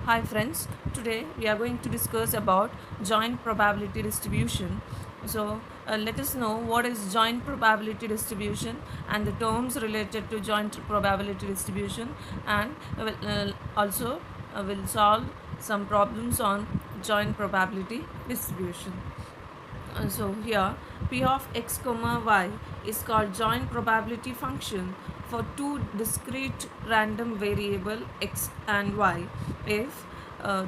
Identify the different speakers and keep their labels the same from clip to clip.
Speaker 1: Hi friends, today we are going to discuss about joint probability distribution. Let us know what is joint probability distribution and the terms related to joint probability distribution, and will solve some problems on joint probability distribution. So here p of x comma y is called joint probability function for two discrete random variable x and y if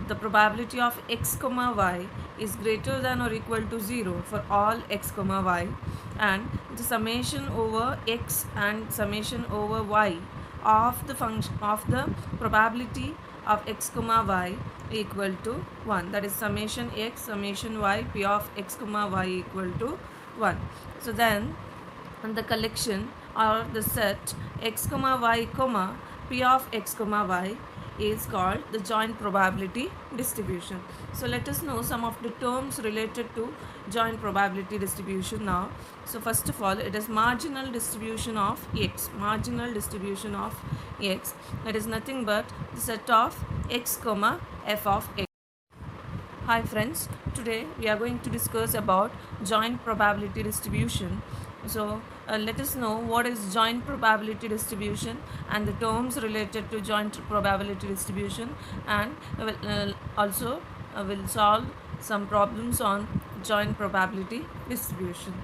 Speaker 1: the probability of x comma y is greater than or equal to 0 for all x comma y, and the summation over x and summation over y of the function of the probability of x comma y equal to 1, that is summation x summation y p of x comma y equal to 1. So then the collection or the set x comma y comma p of x comma y is called the joint probability distribution. So let us know some of the terms related to joint probability distribution now. So first of all, it is marginal distribution of x. Marginal distribution of x, that is nothing but the set of x comma f of x. Hi friends, today we are going to discuss about joint probability distribution. Let us know what is joint probability distribution and the terms related to joint probability distribution, and will solve some problems on joint probability distribution.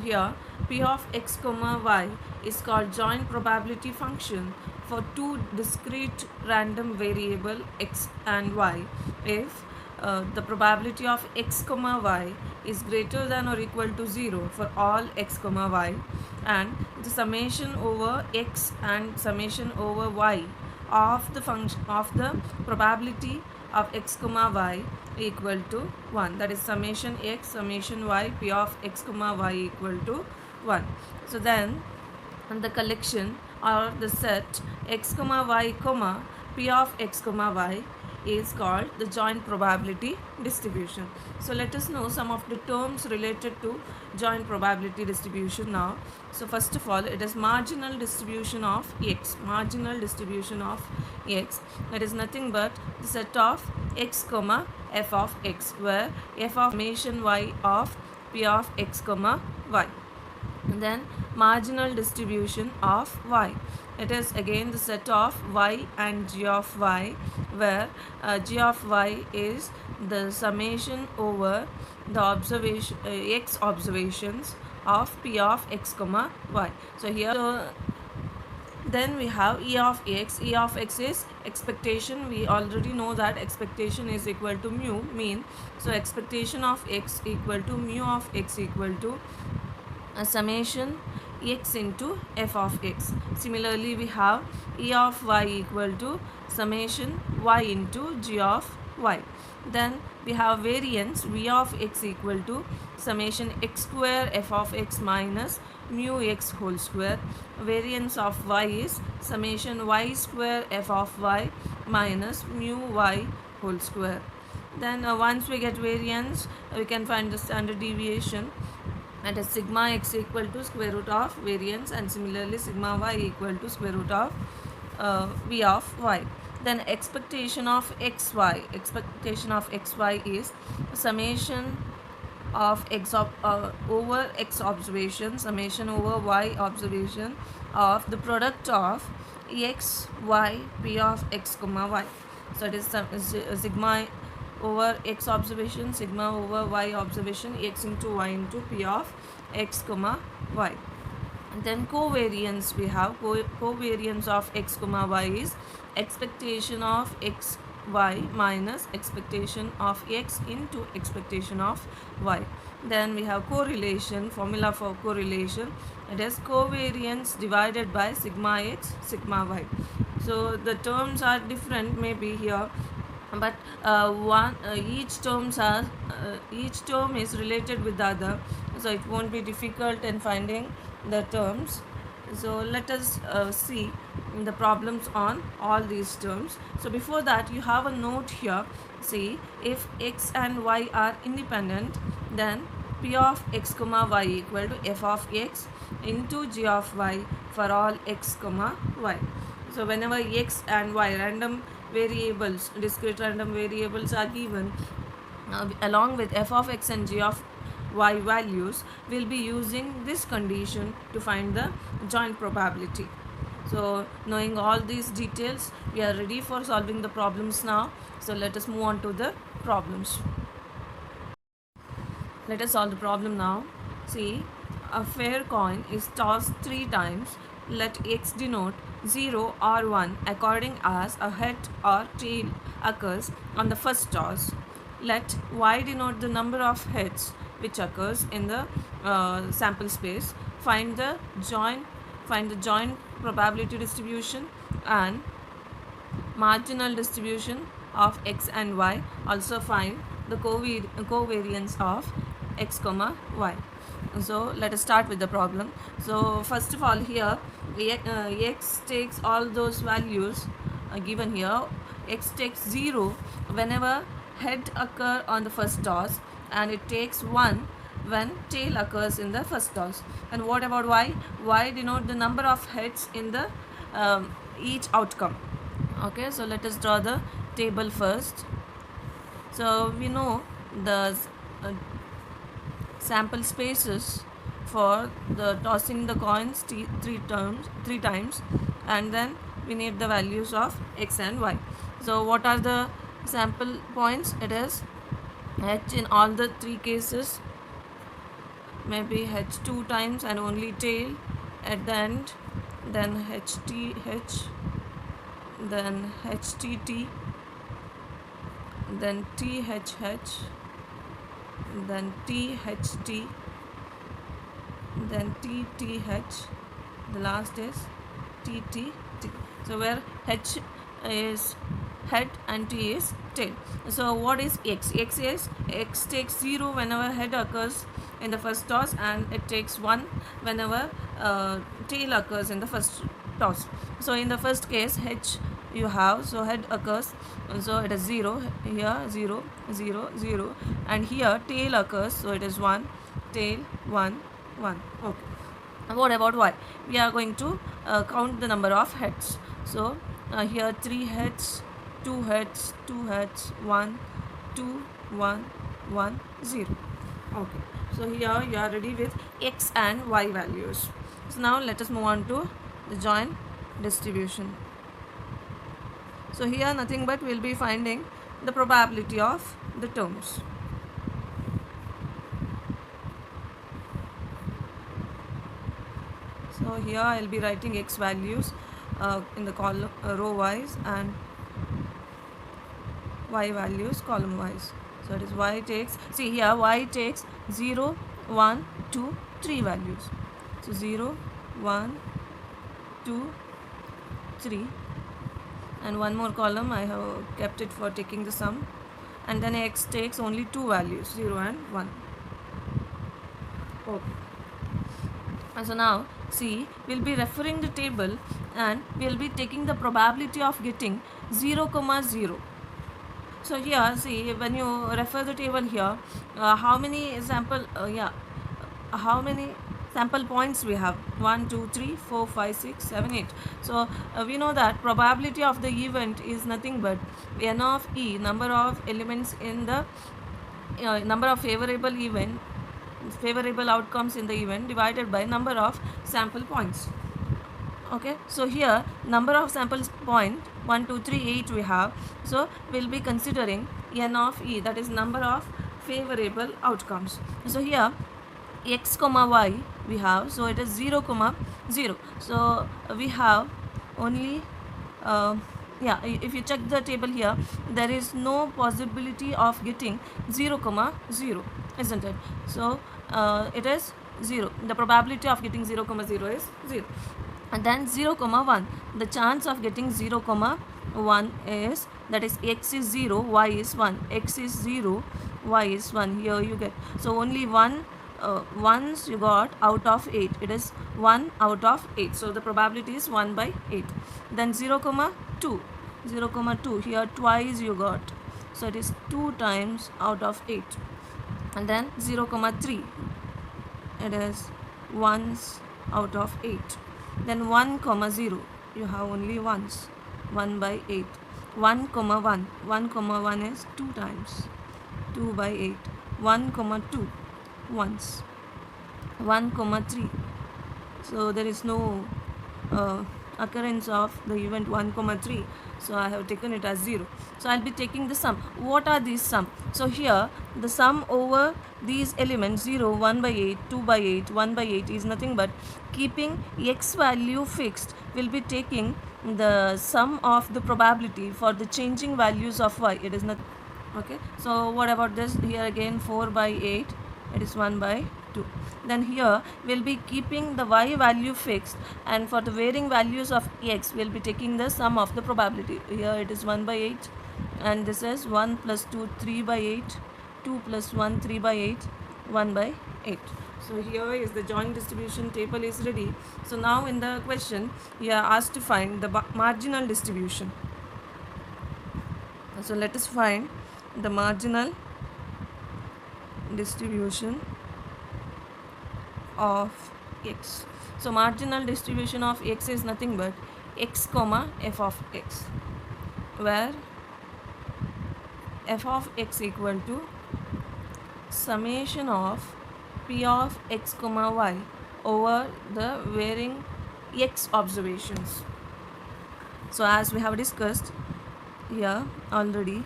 Speaker 1: Here p of x comma y is called joint probability function for two discrete random variable x and y if the probability of x comma y is greater than or equal to 0 for all x comma y, and the summation over x and summation over y of the function of the probability of x comma y equal to 1, that is summation x summation y p of x comma y equal to 1. So then the collection or the set x comma y comma p of x comma y is called the joint probability distribution. So let us know some of the terms related to joint probability distribution now. So first of all, it is marginal distribution of x. Marginal distribution of x, that is nothing but the set of x comma f of x, where f of summation y of p of x comma y. And then marginal distribution of y, it is again the set of y and g of y, where g of y is the summation over the observation x observations of p of x comma y. So here then we have e of x. E of x is expectation. We already know that expectation is equal to mu, mean. So expectation of x equal to mu of x equal to a summation x into f of x. Similarly, we have e of y equal to summation y into g of y. Then we have variance v of x equal to summation x square f of x minus mu x whole square. Variance of y is summation y square f of y minus mu y whole square. Then once we get variance, we can find the standard deviation, and as sigma x equal to square root of variance, and similarly sigma y equal to square root of v of y. Then expectation of xy. Expectation of xy is summation of x over x observation, summation over y observation of the product of x, y, p of x comma y. So it is sigma over x observation, sigma over y observation, x into y into p of x comma y. Then covariance, we have covariance of x comma y is expectation of x y minus expectation of x into expectation of y. Then we have correlation, formula for correlation, it is covariance divided by sigma x sigma y. So the terms are different maybe here, but each term is related with the other, so it won't be difficult in finding the terms. So let us see the problems on all these terms. So before that, you have a note here. See, if x and y are independent, then p of x comma y equal to f of x into g of y for all x comma y. So whenever x and y, random variables, discrete random variables are given along with f of x and g of y values, we'll be using this condition to find the joint probability. So knowing all these details, we are ready for solving the problems now. So let us move on to the problems. Let us solve the problem now. See, a fair coin is tossed 3 times. Let x denote 0 or 1 according as a head or tail occurs on the first toss. Let y denote the number of heads which occurs in the sample space. Find the joint probability distribution and marginal distribution of x and y. Also find the covariance of x comma y. So let us start with the problem. So first of all, here x takes all those values given here. X takes 0 whenever head occur on the first toss, and it takes 1 when tail occurs in the first toss. And what about y? Y denote the number of heads in the each outcome. Okay, so let us draw the table first. So we know the sample spaces for the tossing the coins three times, and then we need the values of x and y. So what are the sample points? It is h in all the 3 cases, maybe h 2 times and only tail at the end, then ht, then htt, then thh, then tht, then tth, the last is ttt. So where h is head and t is tail. So what is x? X takes 0 whenever head occurs in the first toss, and it takes 1 whenever tail occurs in the first toss. So in the first case, h you have, so head occurs, so it is 0, here 0 0 0, and here tail occurs, so it is 1, tail 1 1. Okay, what about y? We are going to count the number of heads. So here 3 heads, 2 heads, 2 heads, 1 2 1 1 0. Okay, so here you are ready with x and y values. So now let us move on to the joint distribution. So here nothing but we will be finding the probability of the terms. So here I will be writing x values in the column row wise, and y values column wise. So it is y takes, see here y takes 0 1 2 3 values. So 0 1 2 3, and one more column I have kept it for taking the sum, and then x takes only 2 values, 0 and 1. Okay. And so now see, we'll be referring the table, and we'll be taking the probability of getting 0 comma 0. So here see, when you refer the table here, how many sample how many sample points we have? 1 2 3 4 5 6 7 8. So we know that probability of the event is nothing but n of e, number of elements in the number of favorable outcomes in the event, divided by number of sample points. Okay, so here number of samples point 1 2 3 8 we have, so we'll be considering n of e, that is number of favorable outcomes. So here x comma y we have, so it is 0 comma 0. So we have only if you check the table here, there is no possibility of getting 0 comma 0, isn't it? So it is 0, the probability of getting 0 comma 0 is 0. And then 0 comma 1, the chance of getting 0 comma 1 is, that is x is 0 y is 1, x is 0 y is 1, here you get, so only one ones you got out of 8, it is 1 out of 8, so the probability is 1 by 8. Then 0 comma 2, here twice you got, so it is 2 times out of 8. And then 0 comma 3, it is once out of 8. Then 1 comma 0, you have only once, 1 by 8. 1 comma 1. 1 comma 1 is 2 times 2 by 8. 1 comma 2 once. 1 comma 3. So there is no uh, occurrence of the event 1 comma 3, so I have taken it as 0. So I'll be taking the sum. What are these sum? So here the sum over these elements 0, 1 by 8, 2 by 8, 1 by 8 is nothing but keeping x value fixed, will be taking the sum of the probability for the changing values of y. It is not okay. So what about this? Here again 4 by 8, it is 1 by 2. Then here we'll be keeping the y value fixed, and for the varying values of x we'll be taking the sum of the probability. Here it is 1 by 8, and this is 1 plus 2 3 by 8, 2 plus 1 3 by 8, 1 by 8. So here is the joint distribution table is ready. So now in the question you are asked to find the marginal distribution. So let us find the marginal distribution of x. So marginal distribution of x is nothing but x comma f of x, where f of x equal to summation of p of x comma y over the varying x observations. So as we have discussed here already,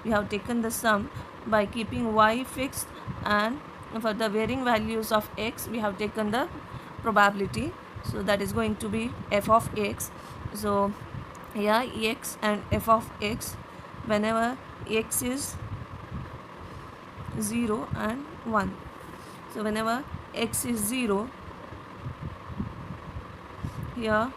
Speaker 1: we have taken the sum by keeping y fixed, and for the varying values of x we have taken the probability. So that is going to be f of x. So here x and f of x, whenever x is 0 and 1. So whenever x is 0, here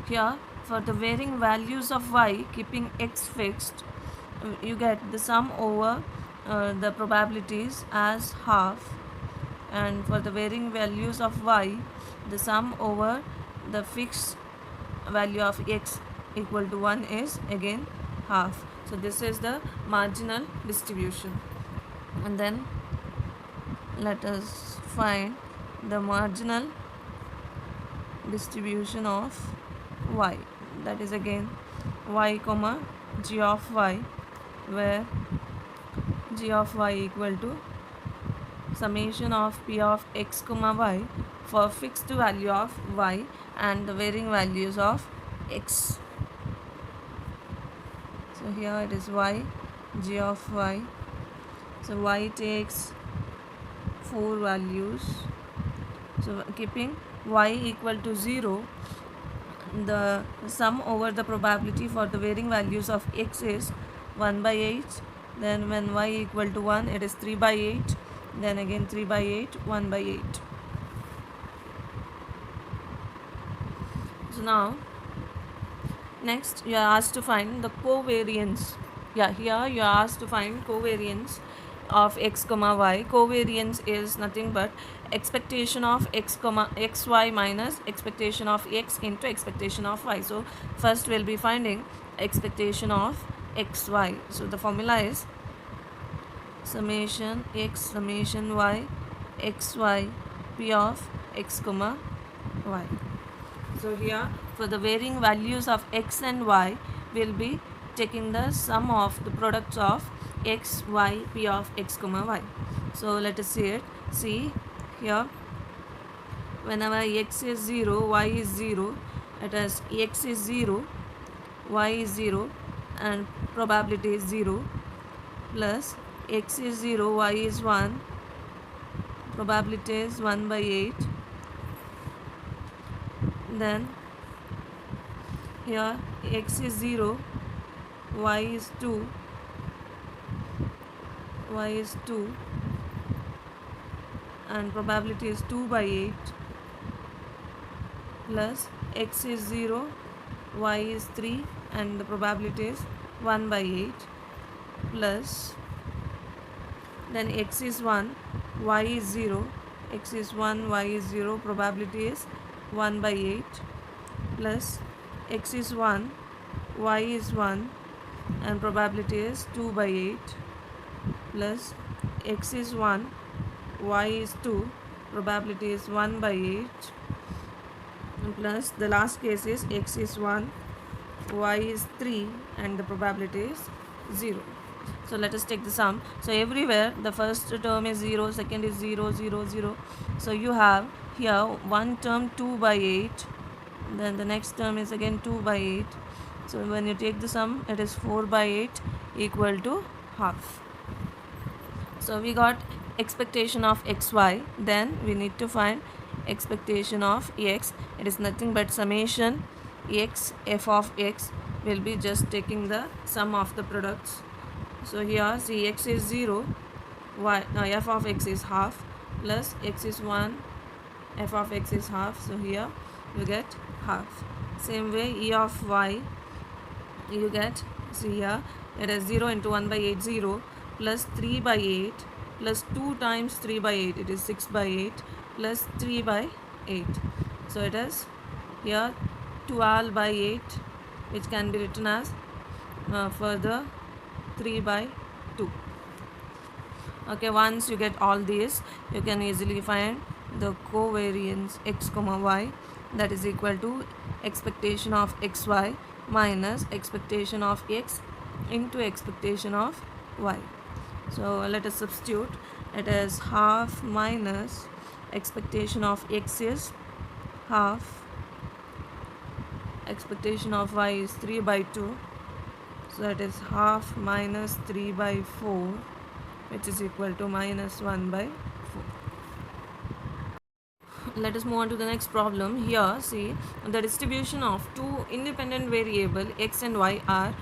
Speaker 1: here for the varying values of y, keeping x fixed, you get the sum over the probabilities as half, and for the varying values of y, the sum over the fixed value of x equal to 1 is again half. So this is the marginal distribution. And then let us find the marginal distribution of y, that is again y comma g of y, where g of y equal to summation of p of x comma y for fixed value of y and the varying values of x. So here it is y, g of y. So y takes 4 values. So keeping y equal to 0, the sum over the probability for the varying values of x is 1 by 8. Then when y equal to 1, it is 3 by 8. Then again 3 by 8, 1 by 8. So now next you are asked to find the covariance. Here you are asked to find covariance of x comma y. Covariance is nothing but expectation of x comma xy minus expectation of x into expectation of y. So first we'll be finding expectation of xy. So the formula is summation x summation y xy p of x comma y. So here for the varying values of x and y, we'll be taking the sum of the products of x, y, p of x comma y. So let us see it. See here, whenever x is 0, y is 0, it is x is 0, y is 0, and probability is 0, plus x is 0, y is 1, probability is 1 by 8. Then here x is 0, y is 2, y is 2, and probability is 2 by 8, plus x is 0, y is 3, and the probability is 1 by 8, plus then x is 1, y is 0, x is 1, y is 0, probability is 1 by 8 plus x is 1, y is 1, and probability is 2 by 8 plus x is 1, y is 2, probability is 1 by 8 plus the last case is x is 1, y is 3, and the probability is 0. So let us take the sum. So everywhere the first term is 0, second is 0, 0, 0. So you have here one term 2 by 8, then the next term is again 2 by 8. So when you take the sum, it is 4 by 8 equal to half. So we got expectation of xy, then we need to find expectation of x. It is nothing but summation x f of x. Will be just taking the sum of the products. So here see x is 0, f of x is half, plus x is 1, f of x is half. So here you get half. Same way e of y, you get, see here it is 0 into 1 by 8, 0, plus 3 by 8 plus 2 times 3 by 8, it is 6 by 8 plus 3 by 8. So it is here 12 by 8, which can be written as further 3 by 2. Okay, once you get all these, you can easily find the covariance x comma y, that is equal to expectation of xy minus expectation of x into expectation of y. So let us substitute. It is half minus expectation of x is half, expectation of y is 3 by 2. So it is half minus 3 by 4, which is equal to minus 1 by 4. Let us move on to the next problem. Here see the distribution of two independent variable x and y are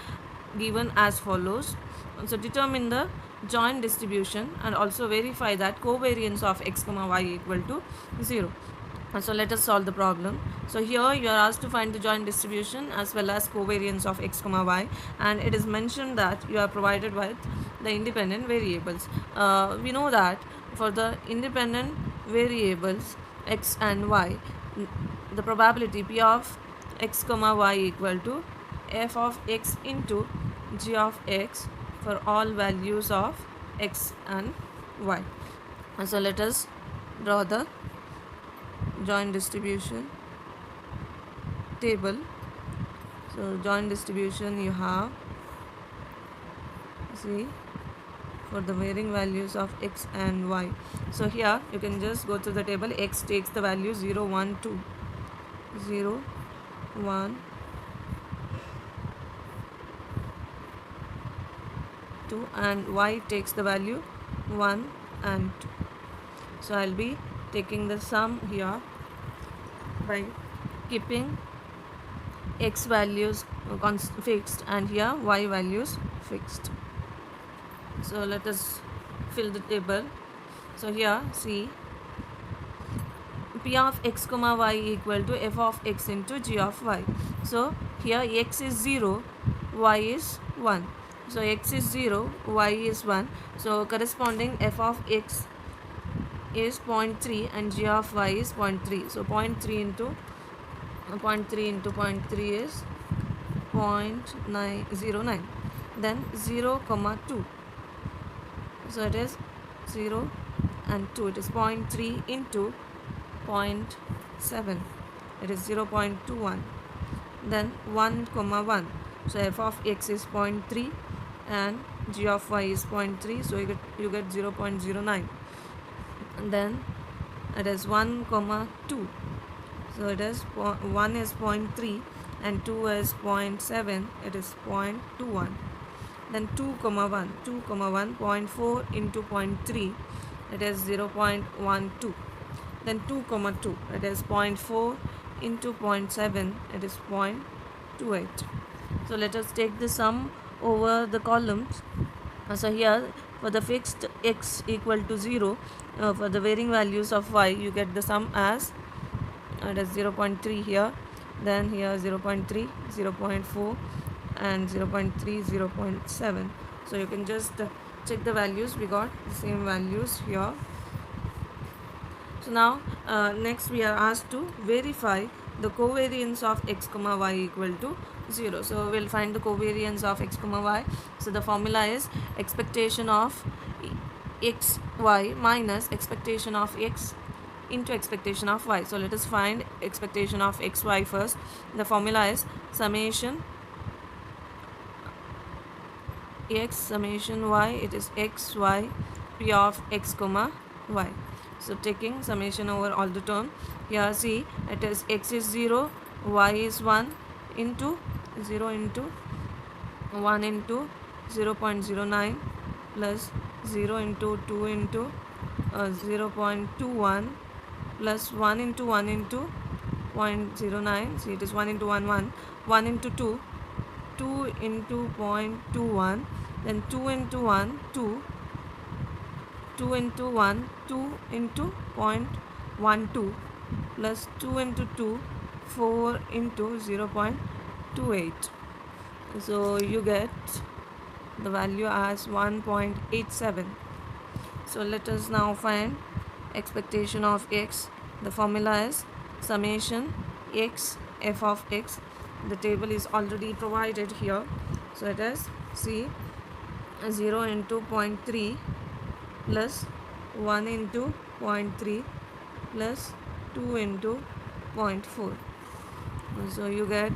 Speaker 1: given as follows. So determine the joint distribution and also verify that covariance of x comma y equal to 0. So let us solve the problem. So here you are asked to find the joint distribution as well as covariance of x comma y, and it is mentioned that you are provided with the independent variables. We know that for the independent variables x and y, the probability p of x comma y equal to f of x into g of x for all values of x and y. And so let us draw the joint distribution table. So joint distribution you have, see, for the varying values of x and y. So here you can just go to the table. X takes the value 0, 1, 2, 0, 1, 2, and y takes the value 1 and 2. So I'll be taking the sum here by keeping x values fixed and here y values fixed. So let us fill the table. So here see p of x comma y equal to f of x into g of y. So here x is 0, y is 1. So x is 0, y is 1. So corresponding f of x is 0.3 and g of y is 0.3. So 0.3 into 0.3 is 0.909. Then 0, 2. So it is 0 and 2. It is 0.3 into 0.7. It is 0.21. Then 1, 1. So f of x is 0.3 and g of y is 0.3. So you get 0.09. And then it is 1, 2. So it is 1 is 0.3 and 2 is 0.7. It is 0.21. Then 2, 1. 2, 1, 0.4 into 0.3. It is 0.12. Then 2, 2. It is 0.4 into 0.7. It is 0.28. So let us take the sum over the columns. So here for the fixed x equal to 0, for the varying values of y, you get the sum as it is 0.3 here, then here 0.3, 0.4 and 0.3, 0.7. So you can just check the values. We got the same values here. So now next we are asked to verify the covariance of x comma y equal to 0. So we'll find the covariance of x comma y. So the formula is expectation of x y minus expectation of x into expectation of y. So let us find expectation of x y first. The formula is summation x summation y, it is x y p of x comma y. So taking summation over all the term, here see it is x is 0, y is 1 into 0 into 1 into 0.09 plus 0 into 2 into 0.21 plus 1 into 1 into 0.09. See it is 1 into 1 1, 1 into 2 2 into 0.21, then 2 into 1 2, 2 into 1 2 into 0.12 plus 2 into 2 4 into 0.28. So you get the value as 1.87. So let us now find expectation of x. The formula is summation x f of x. The table is already provided here. So it is C 0 into 0.3 plus 1 into 0.3 plus 2 into 0.4. So you get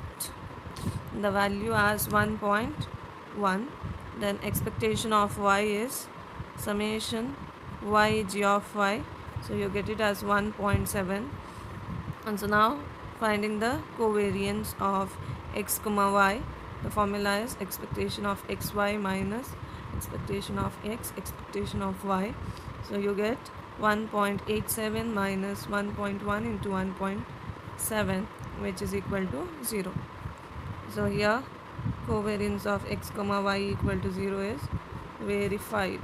Speaker 1: the value as 1.1. Then expectation of y is summation y g of y. So you get it as 1.7. And so now finding the covariance of x comma y, the formula is expectation of xy minus expectation of x expectation of y. So you get 1.87 minus 1.1 into 1.7, which is equal to 0. So here covariance of x comma y equal to 0 is verified.